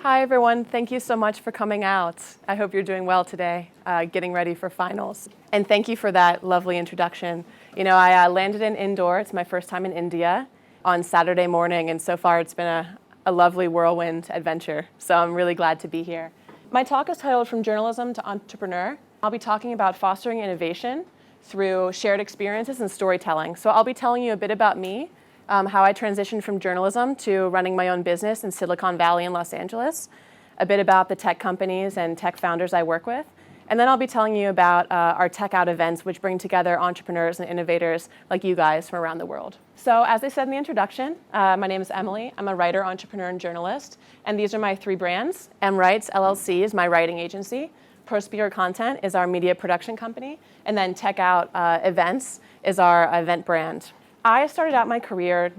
Hi everyone, thank you so much for coming out. I hope you're doing well today, getting ready for finals. And thank you for that lovely introduction. You know, I landed in Indore, it's my first time in India, on Saturday morning, and so far it's been a lovely whirlwind adventure, so I'm really glad to be here. My talk is titled From Journalism to Entrepreneur. I'll be talking about fostering innovation through shared experiences and storytelling. So I'll be telling you a bit about me, how I transitioned from journalism to running my own business in Silicon Valley and Los Angeles, a bit about the tech companies and tech founders I work with, and then I'll be telling you about our TechOut events, which bring together entrepreneurs and innovators like you guys from around the world. So as I said in the introduction, my name is Emily. I'm a writer, entrepreneur, and journalist, and these are my three brands. Writes LLC is my writing agency, Pro Speaker Content is our media production company, and then TechOut Events is our event brand. I started out my career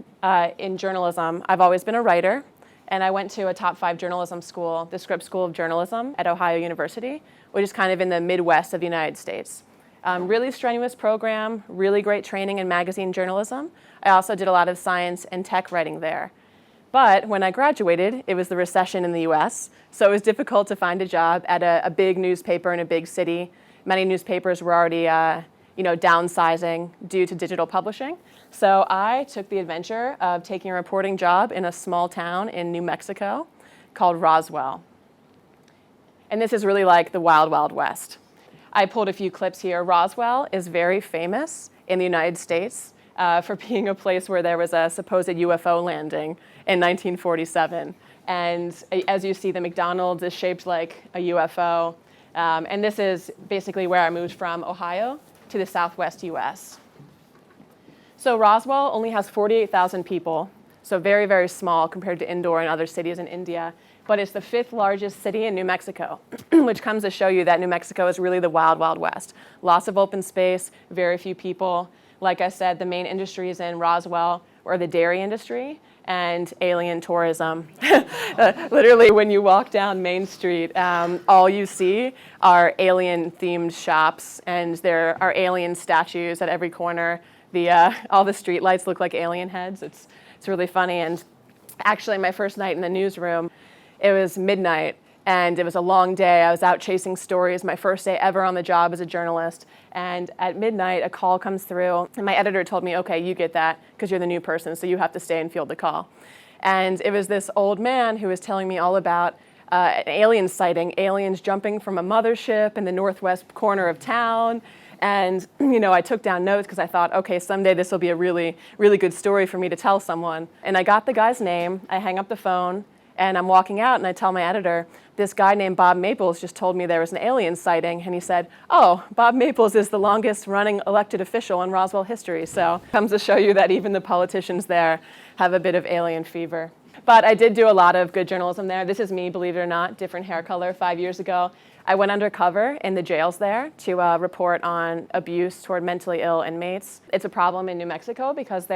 in journalism. I've always been a writer, and I went to a top 5 journalism school, the Scripps School of Journalism at Ohio University, which is kind of in the Midwest of the United States. Really strenuous program, really great training in magazine journalism. I also did a lot of science and tech writing there. But when I graduated, it was the recession in the US, so it was difficult to find a job at a big newspaper in a big city. Many newspapers were already downsizing due to digital publishing. So I took the adventure of taking a reporting job in a small town in New Mexico called Roswell. And this is really like the wild, wild west. I pulled a few clips here. Roswell is very famous in the United States for being a place where there was a supposed UFO landing in 1947. And as you see, the McDonald's is shaped like a UFO. And this is basically where I moved from Ohio to the Southwest US. So Roswell only has 48,000 people, so very, very small compared to Indore and other cities in India, but it's the 5th largest city in New Mexico, which comes to show you that New Mexico is really the wild, wild west. Lots of open space, very few people. Like I said, the main industries in Roswell are the dairy industry and alien tourism. Literally, when you walk down Main Street, all you see are alien-themed shops, and there are alien statues at every corner. All the street lights look like alien heads. It's really funny. And actually, my first night in the newsroom, it was midnight, and it was a long day. I was out chasing stories, my first day ever on the job as a journalist. And at midnight, a call comes through, and my editor told me, okay, you get that, because you're the new person, so you have to stay and field the call. And it was this old man who was telling me all about an alien sighting, aliens jumping from a mothership in the northwest corner of town. And I took down notes because I thought, okay, someday this will be a really, really good story for me to tell someone. And I got the guy's name, I hang up the phone, and I'm walking out, and I tell my editor, this guy named Bob Maples just told me there was an alien sighting, and he said, oh, Bob Maples is the longest running elected official in Roswell history. So it comes to show you that even the politicians there have a bit of alien fever. But I did do a lot of good journalism there. This is me, believe it or not, different hair color 5 years ago. I went undercover in the jails there to report on abuse toward mentally ill inmates. It's a problem in New Mexico because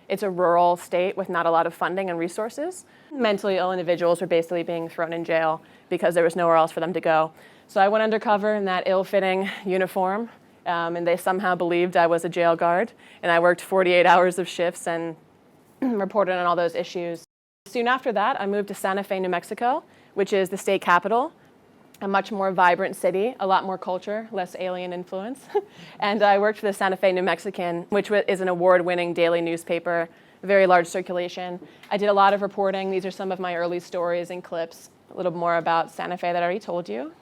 it's a rural state with not a lot of funding and resources. Mentally ill individuals were basically being thrown in jail because there was nowhere else for them to go. So I went undercover in that ill-fitting uniform, and they somehow believed I was a jail guard. And I worked 48 hours of shifts and reported on all those issues. Soon after that, I moved to Santa Fe, New Mexico, which is the state capital. A much more vibrant city, a lot more culture, less alien influence. And I worked for the Santa Fe New Mexican, which is an award-winning daily newspaper, very large circulation. I did a lot of reporting. These are some of my early stories and clips, a little more about Santa Fe that I already told you.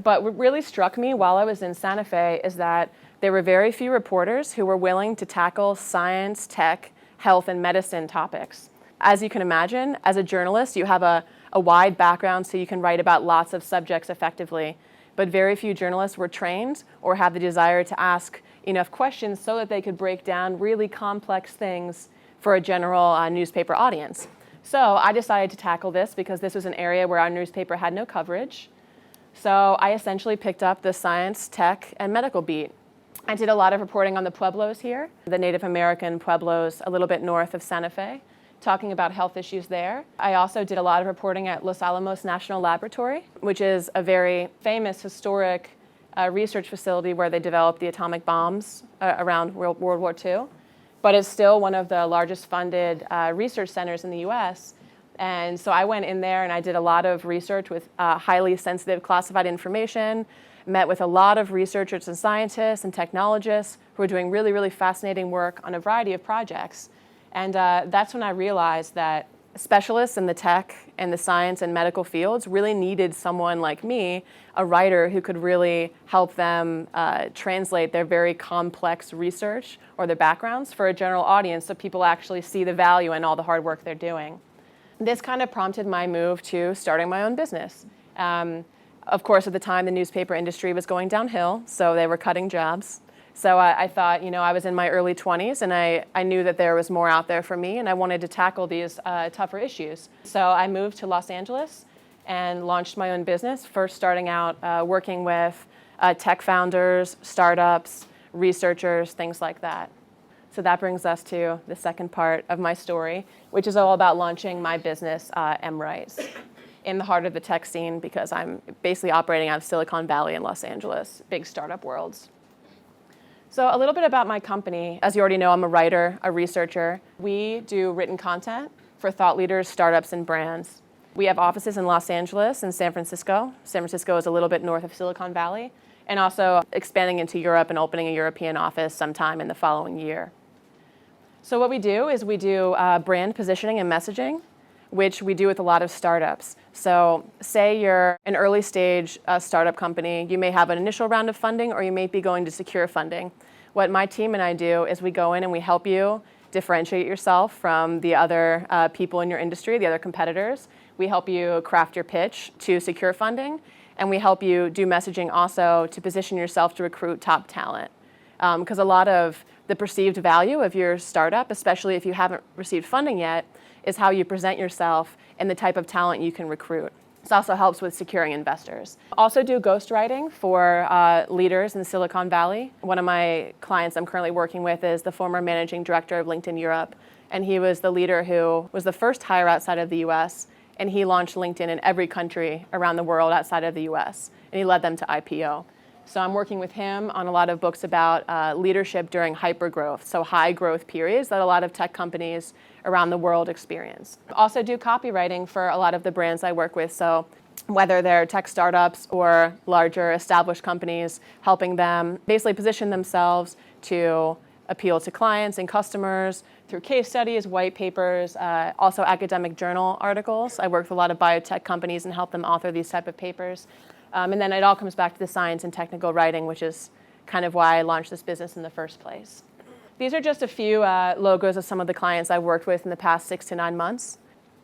But what really struck me while I was in Santa Fe is that there were very few reporters who were willing to tackle science, tech, health, and medicine topics. As you can imagine, as a journalist, you have a wide background so you can write about lots of subjects effectively. But very few journalists were trained or had the desire to ask enough questions so that they could break down really complex things for a general newspaper audience. So I decided to tackle this because this was an area where our newspaper had no coverage. So I essentially picked up the science, tech, and medical beat. I did a lot of reporting on the Pueblos here, the Native American Pueblos a little bit north of Santa Fe, talking about health issues there. I also did a lot of reporting at Los Alamos National Laboratory, which is a very famous historic research facility where they developed the atomic bombs around World War II. But it's still one of the largest funded research centers in the US. And so I went in there and I did a lot of research with highly sensitive classified information, met with a lot of researchers and scientists and technologists who were doing really, really fascinating work on a variety of projects. And that's when I realized that specialists in the tech and the science and medical fields really needed someone like me, a writer who could really help them translate their very complex research or their backgrounds for a general audience so people actually see the value in all the hard work they're doing. This kind of prompted my move to starting my own business. Of course, at the time, the newspaper industry was going downhill, so they were cutting jobs. So I thought, I was in my early 20s, and I knew that there was more out there for me, and I wanted to tackle these tougher issues. So I moved to Los Angeles and launched my own business, first starting out working with tech founders, startups, researchers, things like that. So that brings us to the second part of my story, which is all about launching my business, Writes, in the heart of the tech scene, because I'm basically operating out of Silicon Valley and Los Angeles, big startup worlds. So a little bit about my company. As you already know, I'm a writer, a researcher. We do written content for thought leaders, startups, and brands. We have offices in Los Angeles and San Francisco. San Francisco is a little bit north of Silicon Valley, and also expanding into Europe and opening a European office sometime in the following year. So what we do is we do brand positioning and messaging, which we do with a lot of startups. So say you're an early stage startup company, you may have an initial round of funding or you may be going to secure funding. What my team and I do is we go in and we help you differentiate yourself from the other people in your industry, the other competitors. We help you craft your pitch to secure funding, and we help you do messaging also to position yourself to recruit top talent. Because a lot of the perceived value of your startup, especially if you haven't received funding yet, is how you present yourself and the type of talent you can recruit. This also helps with securing investors. Also do ghostwriting for leaders in Silicon Valley. One of my clients I'm currently working with is the former managing director of LinkedIn Europe, and he was the leader who was the first hire outside of the US, and he launched LinkedIn in every country around the world outside of the US, and he led them to IPO. So I'm working with him on a lot of books about leadership during hypergrowth, so high growth periods that a lot of tech companies around the world experience. Also do copywriting for a lot of the brands I work with, so whether they're tech startups or larger established companies, helping them basically position themselves to appeal to clients and customers through case studies, white papers, also academic journal articles. I work with a lot of biotech companies and help them author these type of papers. And then it all comes back to the science and technical writing, which is kind of why I launched this business in the first place. These are just a few logos of some of the clients I've worked with in the past 6 to 9 months.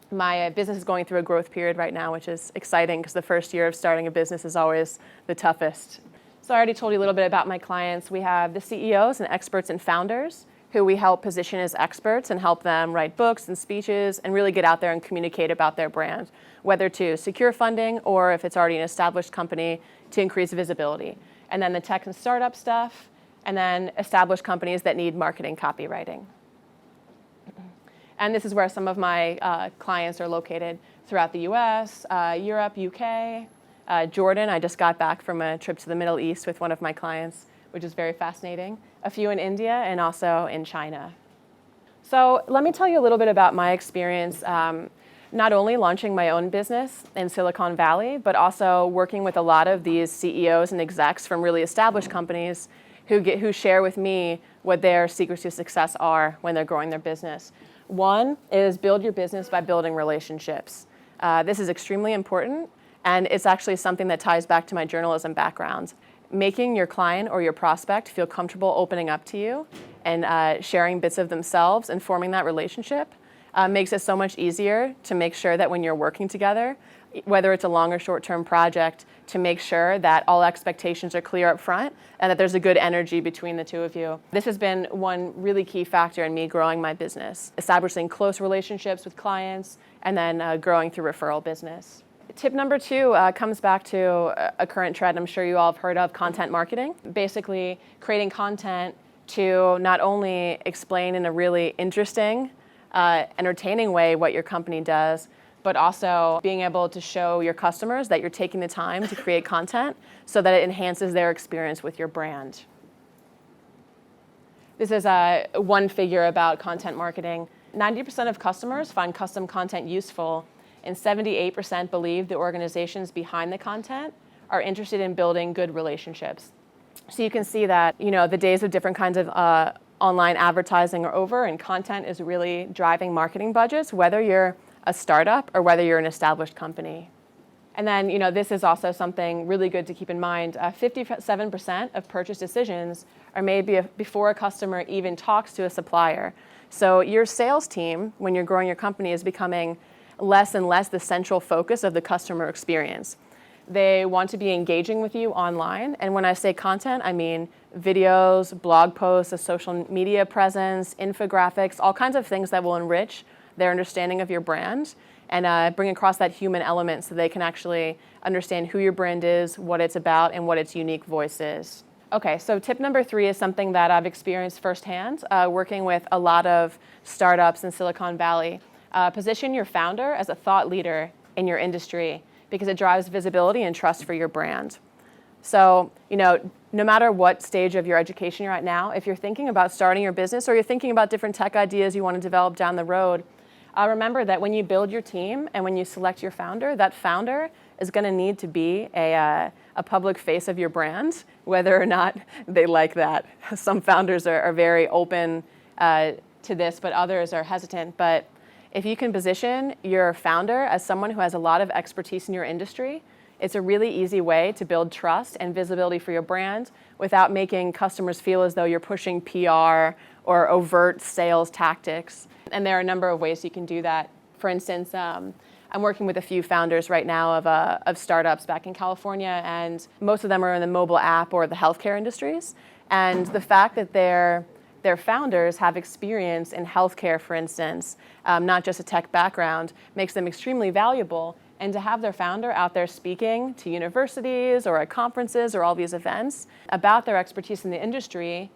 My business is going through a growth period right now, which is exciting because the first year of starting a business is always the toughest. So I already told you a little bit about my clients. We have the CEOs and experts and founders who we help position as experts and help them write books and speeches and really get out there and communicate about their brand, whether to secure funding or if it's already an established company to increase visibility. And then the tech and startup stuff, and then established companies that need marketing copywriting. And this is where some of my clients are located throughout the US, Europe, UK, Jordan. I just got back from a trip to the Middle East with one of my clients, which is very fascinating. A few in India and also in China. So let me tell you a little bit about my experience, not only launching my own business in Silicon Valley, but also working with a lot of these CEOs and execs from really established companies who share with me what their secrets to success are when they're growing their business. One is build your business by building relationships. This is extremely important, and it's actually something that ties back to my journalism background. Making your client or your prospect feel comfortable opening up to you and sharing bits of themselves and forming that relationship makes it so much easier to make sure that when you're working together, whether it's a long or short-term project, to make sure that all expectations are clear up front and that there's a good energy between the two of you. This has been one really key factor in me growing my business, establishing close relationships with clients and then growing through referral business. Tip number 2 comes back to a current trend I'm sure you all have heard of, content marketing. Basically, creating content to not only explain in a really interesting, entertaining way what your company does, but also being able to show your customers that you're taking the time to create content so that it enhances their experience with your brand. This is one figure about content marketing. 90% of customers find custom content useful, and 78% believe the organizations behind the content are interested in building good relationships. So you can see that, the days of different kinds of online advertising are over, and content is really driving marketing budgets, whether you're a startup or whether you're an established company. And then, this is also something really good to keep in mind. 57% of purchase decisions are made before a customer even talks to a supplier. So your sales team, when you're growing your company, is becoming less and less the central focus of the customer experience. They want to be engaging with you online. And when I say content, I mean videos, blog posts, a social media presence, infographics, all kinds of things that will enrich their understanding of your brand and bring across that human element so they can actually understand who your brand is, what it's about, and what its unique voice is. Okay, so tip number 3 is something that I've experienced firsthand working with a lot of startups in Silicon Valley. Position your founder as a thought leader in your industry because it drives visibility and trust for your brand. So, no matter what stage of your education you're at now, if you're thinking about starting your business or you're thinking about different tech ideas you want to develop down the road, remember that when you build your team and when you select your founder, that founder is going to need to be a public face of your brand, whether or not they like that. Some founders are very open to this, but others are hesitant. But if you can position your founder as someone who has a lot of expertise in your industry, it's a really easy way to build trust and visibility for your brand without making customers feel as though you're pushing PR or overt sales tactics. And there are a number of ways you can do that. For instance, I'm working with a few founders right now of startups back in California, and most of them are in the mobile app or the healthcare industries. And the fact that their founders have experience in healthcare, for instance, not just a tech background, makes them extremely valuable. And to have their founder out there speaking to universities or at conferences or all these events about their expertise in the industry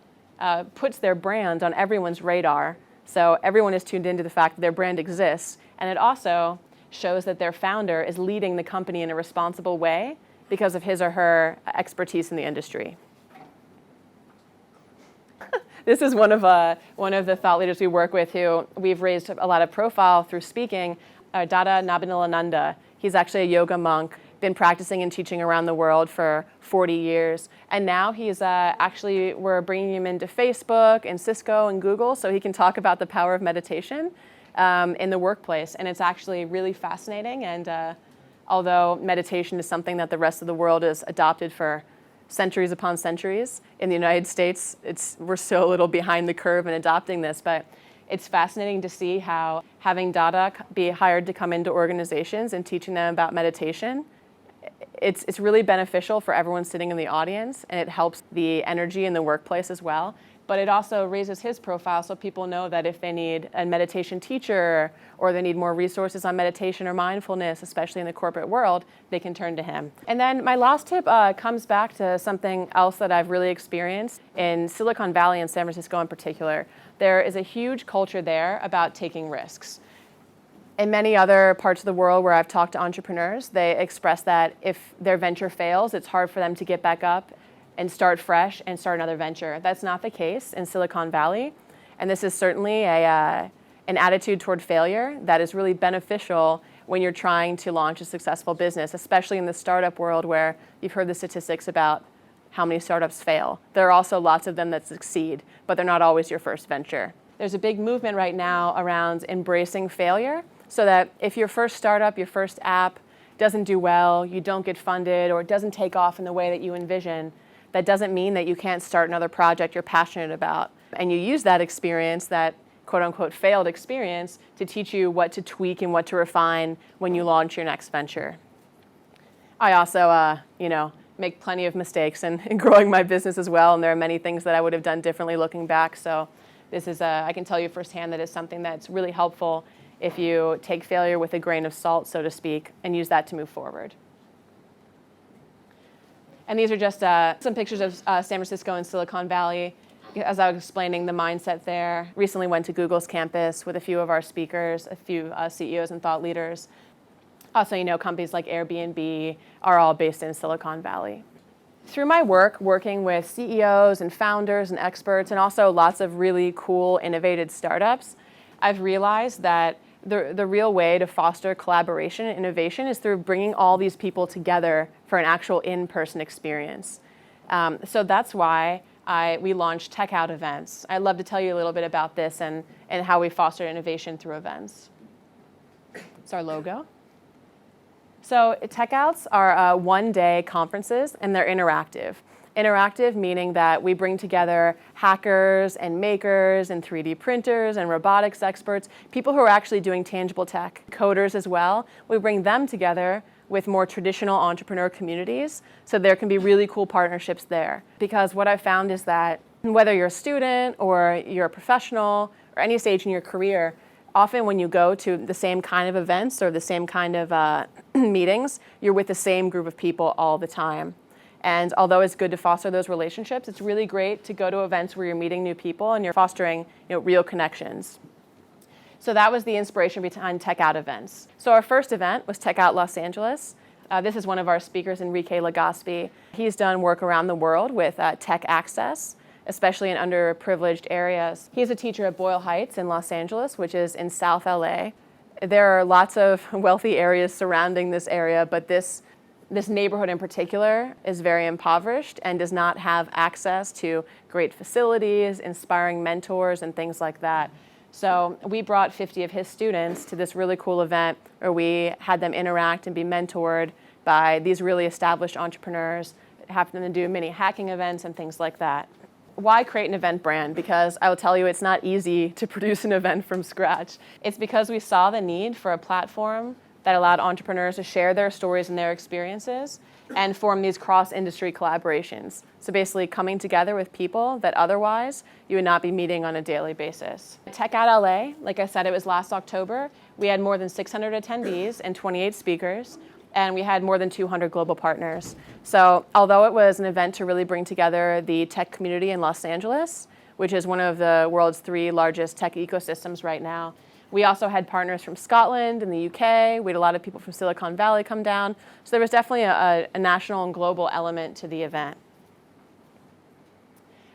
puts their brand on everyone's radar. So everyone is tuned into the fact that their brand exists. And it also shows that their founder is leading the company in a responsible way because of his or her expertise in the industry. This is one of the thought leaders we work with who we've raised a lot of profile through speaking, Dada Nabinilananda. He's actually a yoga monk, been practicing and teaching around the world for 40 years. And now he's we're bringing him into Facebook and Cisco and Google so he can talk about the power of meditation in the workplace. And it's actually really fascinating. And although meditation is something that the rest of the world has adopted for centuries upon centuries, in the United States, we're so a little behind the curve in adopting this. But it's fascinating to see how having Dada be hired to come into organizations and teaching them about meditation, it's really beneficial for everyone sitting in the audience, and it helps the energy in the workplace as well. But it also raises his profile so people know that if they need a meditation teacher or they need more resources on meditation or mindfulness, especially in the corporate world, they can turn to him. And then my last tip comes back to something else that I've really experienced in Silicon Valley and San Francisco in particular. There is a huge culture there about taking risks. In many other parts of the world where I've talked to entrepreneurs, they express that if their venture fails, it's hard for them to get back up and start fresh and start another venture. That's not the case in Silicon Valley. And this is certainly an attitude toward failure that is really beneficial when you're trying to launch a successful business, especially in the startup world where you've heard the statistics about how many startups fail. There are also lots of them that succeed, but they're not always your first venture. There's a big movement right now around embracing failure so that if your first startup, your first app doesn't do well, you don't get funded, or it doesn't take off in the way that you envision, that doesn't mean that you can't start another project you're passionate about. And you use that experience, that quote unquote failed experience, to teach you what to tweak and what to refine when you launch your next venture. I also, make plenty of mistakes in growing my business as well, and there are many things that I would have done differently looking back. So this is, I can tell you firsthand that it's something that's really helpful if you take failure with a grain of salt, so to speak, and use that to move forward. And these are just some pictures of San Francisco and Silicon Valley. As I was explaining, the mindset there. Recently went to Google's campus with a few of our speakers, a few CEOs and thought leaders. Also, companies like Airbnb are all based in Silicon Valley. Through my work, working with CEOs and founders and experts, and also lots of really cool, innovative startups, I've realized that the real way to foster collaboration and innovation is through bringing all these people together for an actual in-person experience. So that's why we launched TechOut Events. I'd love to tell you a little bit about this and how we foster innovation through events. It's our logo. So TechOuts are one-day conferences, and they're interactive. Interactive meaning that we bring together hackers and makers and 3D printers and robotics experts, people who are actually doing tangible tech, coders as well. We bring them together with more traditional entrepreneur communities, so there can be really cool partnerships there. Because what I've found is that whether you're a student or you're a professional or any stage in your career, often when you go to the same kind of events or the same kind of meetings, you're with the same group of people all the time. And although it's good to foster those relationships, it's really great to go to events where you're meeting new people and you're fostering, real connections. So that was the inspiration behind TechOut Events. So our first event was TechOut Los Angeles. This is one of our speakers, Enrique Legaspi. He's done work around the world with tech access, especially in underprivileged areas. He's a teacher at Boyle Heights in Los Angeles, which is in South LA. There are lots of wealthy areas surrounding this area, but this neighborhood in particular is very impoverished and does not have access to great facilities, inspiring mentors, and things like that. So we brought 50 of his students to this really cool event where we had them interact and be mentored by these really established entrepreneurs, have them to do mini hacking events and things like that. Why create an event brand? Because I will tell you it's not easy to produce an event from scratch. It's because we saw the need for a platform that allowed entrepreneurs to share their stories and their experiences and form these cross-industry collaborations. So basically coming together with people that otherwise you would not be meeting on a daily basis. TechOut LA, like I said, it was last October. We had more than 600 attendees and 28 speakers, and we had more than 200 global partners. So although it was an event to really bring together the tech community in Los Angeles, which is one of the world's 3 largest tech ecosystems right now, we also had partners from Scotland and the UK. We had a lot of people from Silicon Valley come down. So there was definitely a national and global element to the event.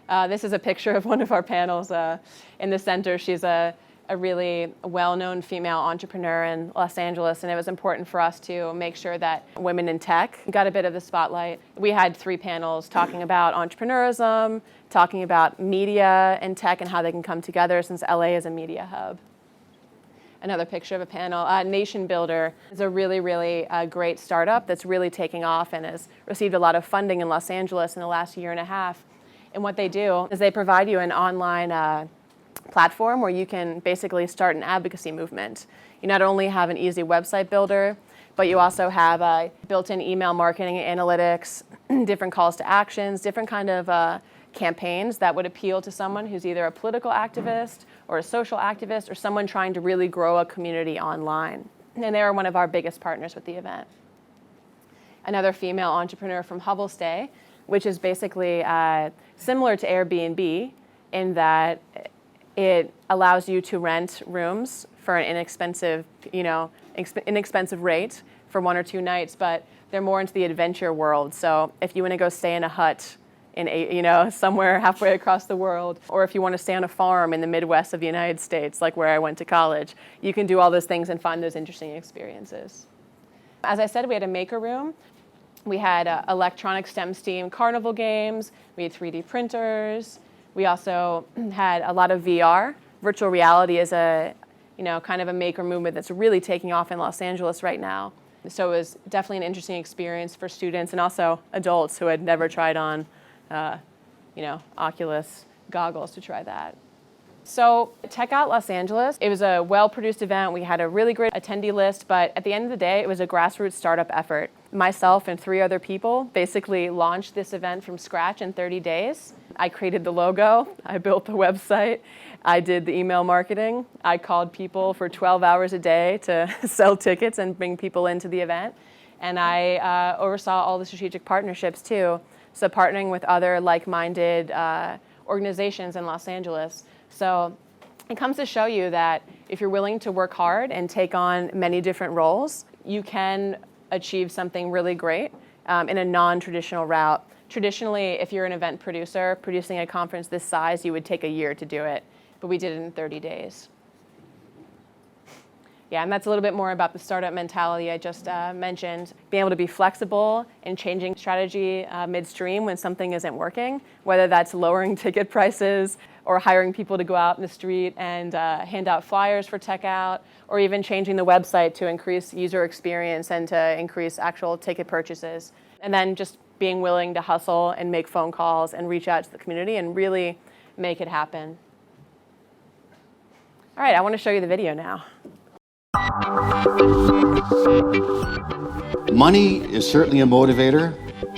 This is a picture of one of our panels in the center. She's a really well-known female entrepreneur in Los Angeles, and it was important for us to make sure that women in tech got a bit of the spotlight. We had 3 panels talking about entrepreneurism, talking about media and tech and how they can come together since LA is a media hub. Another picture of a panel. Nation Builder is a really, really great startup that's really taking off and has received a lot of funding in Los Angeles in the last year and a half. And what they do is they provide you an online platform where you can basically start an advocacy movement. You not only have an easy website builder, but you also have built-in email marketing analytics, different calls to actions, different kind of campaigns that would appeal to someone who's either a political activist or a social activist or someone trying to really grow a community online. And they are one of our biggest partners with the event. Another female entrepreneur from Hubbell Stay, which is basically similar to Airbnb in that it allows you to rent rooms for an inexpensive rate for 1 or 2 nights, but they're more into the adventure world. So if you want to go stay in a hut in somewhere halfway across the world, or if you want to stay on a farm in the Midwest of the United States, like where I went to college, you can do all those things and find those interesting experiences. As I said, we had a maker room. We had electronic STEM STEAM carnival games. We had 3D printers. We also had a lot of VR. Virtual reality is a kind of a maker movement that's really taking off in Los Angeles right now. So it was definitely an interesting experience for students and also adults who had never tried on Oculus goggles to try that. So TechOut Los Angeles, it was a well-produced event. We had a really great attendee list, but at the end of the day, it was a grassroots startup effort. Myself and 3 other people basically launched this event from scratch in 30 days. I created the logo, I built the website, I did the email marketing, I called people for 12 hours a day to sell tickets and bring people into the event, and I oversaw all the strategic partnerships too. So partnering with other like-minded organizations in Los Angeles. So it comes to show you that if you're willing to work hard and take on many different roles, you can achieve something really great in a non-traditional route. Traditionally, if you're an event producer, producing a conference this size, you would take a year to do it, but we did it in 30 days. Yeah, and that's a little bit more about the startup mentality I just mentioned. Being able to be flexible and changing strategy midstream when something isn't working, whether that's lowering ticket prices or hiring people to go out in the street and hand out flyers for TechOut, or even changing the website to increase user experience and to increase actual ticket purchases. And then just being willing to hustle and make phone calls and reach out to the community and really make it happen. All right, I want to show you the video now. Money is certainly a motivator,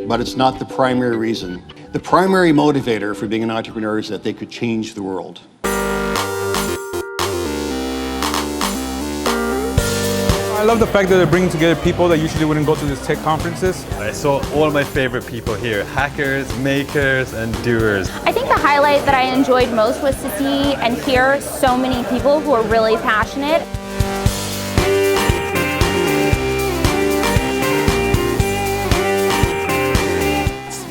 but it's not the primary reason. The primary motivator for being an entrepreneur is that they could change the world. I love the fact that they're bringing together people that usually wouldn't go to these tech conferences. I saw all of my favorite people here, hackers, makers, and doers. I think the highlight that I enjoyed most was to see and hear so many people who are really passionate.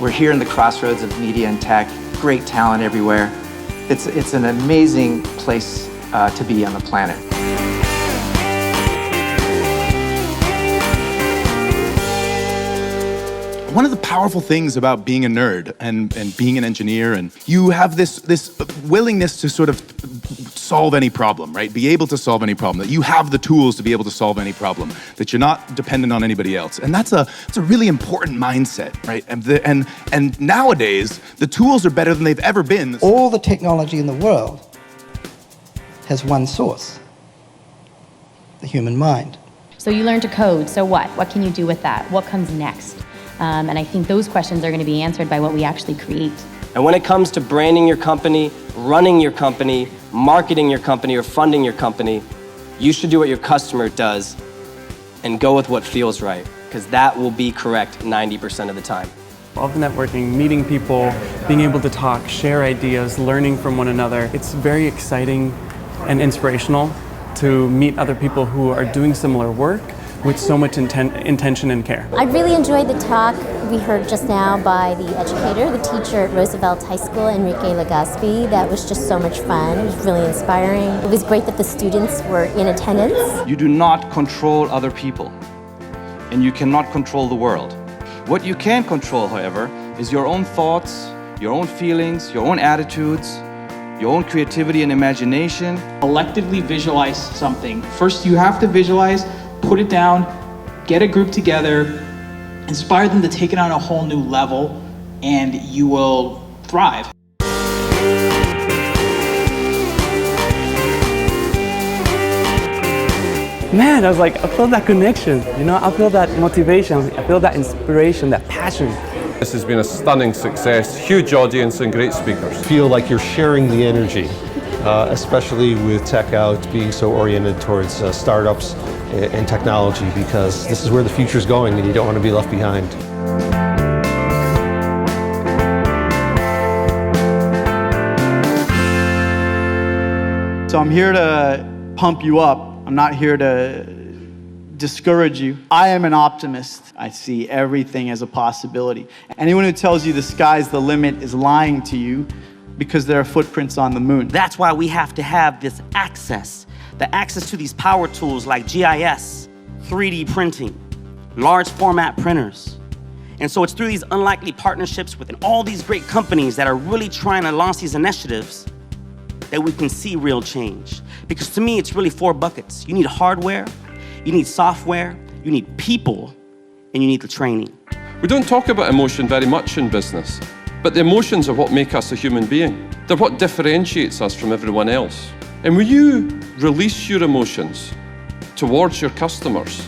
We're here in the crossroads of media and tech, great talent everywhere. It's an amazing place to be on the planet. One of the powerful things about being a nerd and being an engineer, and you have this willingness to sort of solve any problem, right? Be able to solve any problem, that you have the tools to be able to solve any problem, that you're not dependent on anybody else. And it's a really important mindset, right? And nowadays, the tools are better than they've ever been. All the technology in the world has one source, the human mind. So you learn to code, so what? What can you do with that? What comes next? And I think those questions are going to be answered by what we actually create. And when it comes to branding your company, running your company, marketing your company, or funding your company, you should do what your customer does and go with what feels right, because that will be correct 90% of the time. All the networking, meeting people, being able to talk, share ideas, learning from one another. It's very exciting and inspirational to meet other people who are doing similar work with so much intention and care. I really enjoyed the talk we heard just now by the educator, the teacher at Roosevelt High School, Enrique Legaspi. That was just so much fun. It was really inspiring. It was great that the students were in attendance. You do not control other people, and you cannot control the world. What you can control, however, is your own thoughts, your own feelings, your own attitudes, your own creativity and imagination. Collectively visualize something. First, you have to visualize, put it down, get a group together, inspire them to take it on a whole new level, and you will thrive. Man, I was like, I feel that connection, you know, I feel that motivation, I feel that inspiration, that passion. This has been a stunning success, huge audience and great speakers. Feel like you're sharing the energy, especially with TechOut being so oriented towards startups and technology, because this is where the future is going and you don't want to be left behind. So I'm here to pump you up. I'm not here to discourage you. I am an optimist. I see everything as a possibility. Anyone who tells you the sky's the limit is lying to you, because there are footprints on the moon. That's why we have to have this access. The access to these power tools like GIS, 3D printing, large format printers. And so it's through these unlikely partnerships with all these great companies that are really trying to launch these initiatives that we can see real change. Because to me, it's really 4 buckets. You need hardware, you need software, you need people, and you need the training. We don't talk about emotion very much in business, but the emotions are what make us a human being. They're what differentiates us from everyone else. And when you release your emotions towards your customers,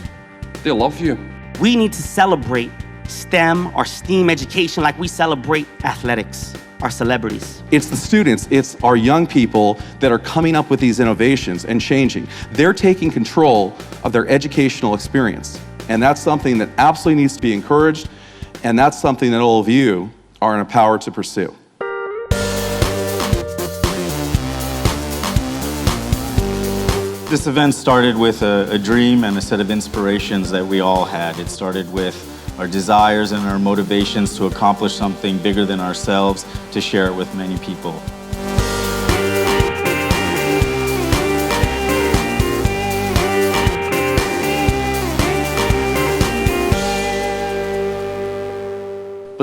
they love you. We need to celebrate STEM or STEAM education like we celebrate athletics, our celebrities. It's the students, it's our young people that are coming up with these innovations and changing. They're taking control of their educational experience. And that's something that absolutely needs to be encouraged, and that's something that all of you are empowered to pursue. This event started with a dream and a set of inspirations that we all had. It started with our desires and our motivations to accomplish something bigger than ourselves, to share it with many people.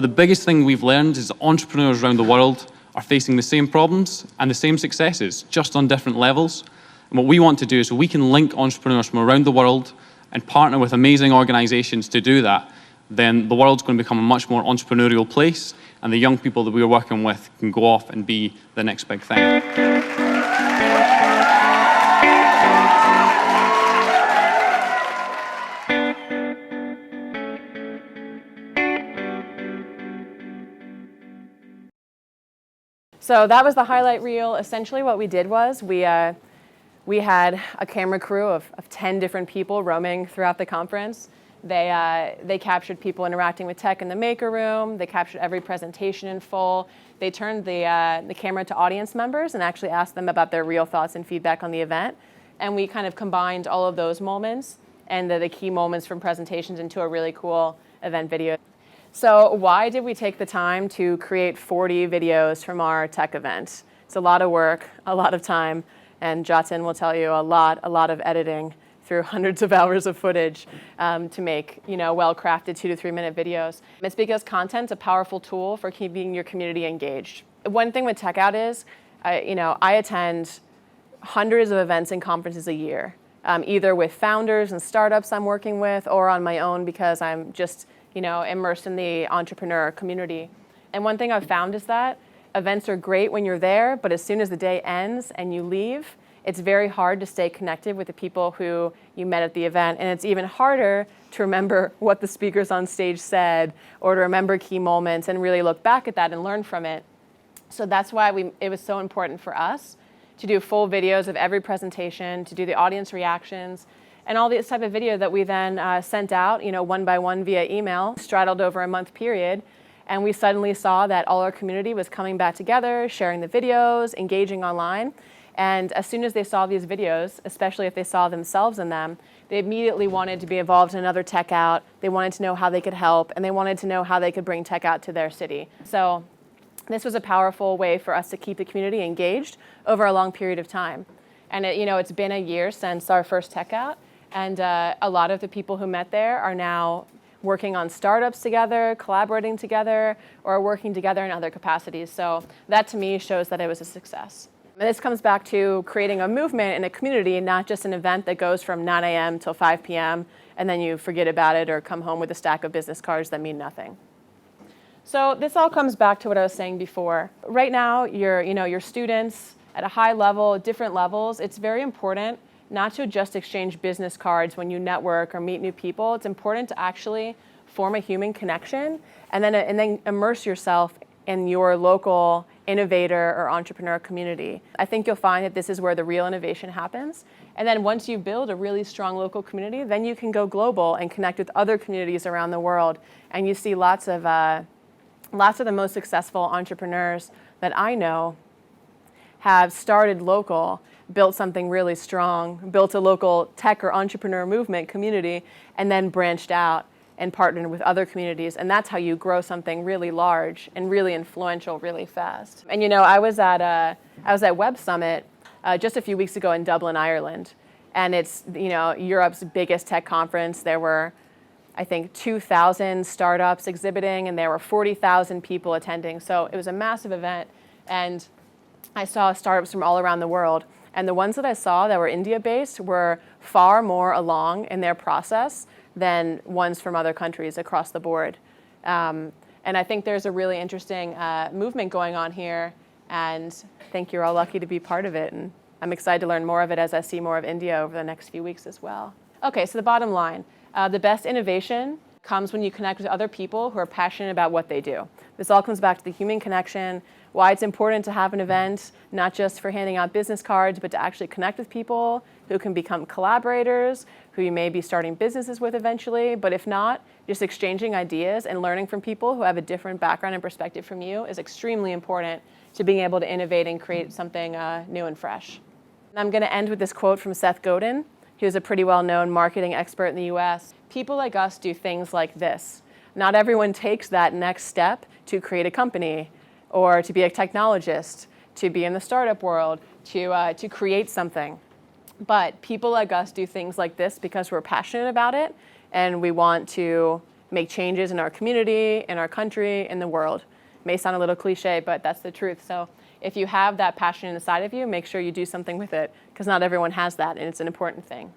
But the biggest thing we've learned is that entrepreneurs around the world are facing the same problems and the same successes, just on different levels. And what we want to do is we can link entrepreneurs from around the world and partner with amazing organizations to do that. Then the world's going to become a much more entrepreneurial place, and the young people that we're working with can go off and be the next big thing. So that was the highlight reel. Essentially what we did was we had a camera crew of 10 different people roaming throughout the conference. They captured people interacting with tech in the maker room. They captured every presentation in full. They turned the camera to audience members and actually asked them about their real thoughts and feedback on the event. And we kind of combined all of those moments and the key moments from presentations into a really cool event video. So why did we take the time to create 40 videos from our tech event? It's a lot of work, a lot of time, and Jatin will tell you a lot of editing through hundreds of hours of footage to make well-crafted 2 to 3 minute videos. It's because content's a powerful tool for keeping your community engaged. One thing with TechOut is, I attend hundreds of events and conferences a year, either with founders and startups I'm working with or on my own because I'm just immersed in the entrepreneur community. And one thing I've found is that events are great when you're there, but as soon as the day ends and you leave, it's very hard to stay connected with the people who you met at the event. And it's even harder to remember what the speakers on stage said or to remember key moments and really look back at that and learn from it. So that's why it was so important for us to do full videos of every presentation, to do the audience reactions, and all this type of video that we then sent out, one by one via email, straddled over a month period. And we suddenly saw that all our community was coming back together, sharing the videos, engaging online. And as soon as they saw these videos, especially if they saw themselves in them, they immediately wanted to be involved in another TechOut. They wanted to know how they could help, and they wanted to know how they could bring TechOut to their city. So this was a powerful way for us to keep the community engaged over a long period of time. And it's been a year since our first TechOut. And a lot of the people who met there are now working on startups together, collaborating together, or working together in other capacities. So that to me shows that it was a success. And this comes back to creating a movement in a community, not just an event that goes from 9 a.m. till 5 p.m. and then you forget about it or come home with a stack of business cards that mean nothing. So this all comes back to what I was saying before. Right now, your students at a high level, different levels, it's very important not to just exchange business cards when you network or meet new people. It's important to actually form a human connection and then immerse yourself in your local innovator or entrepreneur community. I think you'll find that this is where the real innovation happens. And then once you build a really strong local community, then you can go global and connect with other communities around the world. And you see lots of the most successful entrepreneurs that I know have started local, built something really strong, built a local tech or entrepreneur movement community, and then branched out and partnered with other communities. And that's how you grow something really large and really influential really fast. And I was at Web Summit just a few weeks ago in Dublin, Ireland. And it's Europe's biggest tech conference. There were, I think, 2,000 startups exhibiting, and there were 40,000 people attending. So it was a massive event. And I saw startups from all around the world. And the ones that I saw that were India-based were far more along in their process than ones from other countries across the board. And I think there's a really interesting movement going on here, and I think you're all lucky to be part of it. And I'm excited to learn more of it as I see more of India over the next few weeks as well. Okay, so the bottom line, the best innovation comes when you connect with other people who are passionate about what they do. This all comes back to the human connection, why it's important to have an event, not just for handing out business cards, but to actually connect with people who can become collaborators, who you may be starting businesses with eventually. But if not, just exchanging ideas and learning from people who have a different background and perspective from you is extremely important to being able to innovate and create something new and fresh. And I'm going to end with this quote from Seth Godin. He was a pretty well-known marketing expert in the US. People like us do things like this. Not everyone takes that next step to create a company or to be a technologist, to be in the startup world, to create something. But people like us do things like this because we're passionate about it and we want to make changes in our community, in our country, in the world. It may sound a little cliche, but that's the truth. So if you have that passion inside of you, make sure you do something with it, because not everyone has that, and it's an important thing.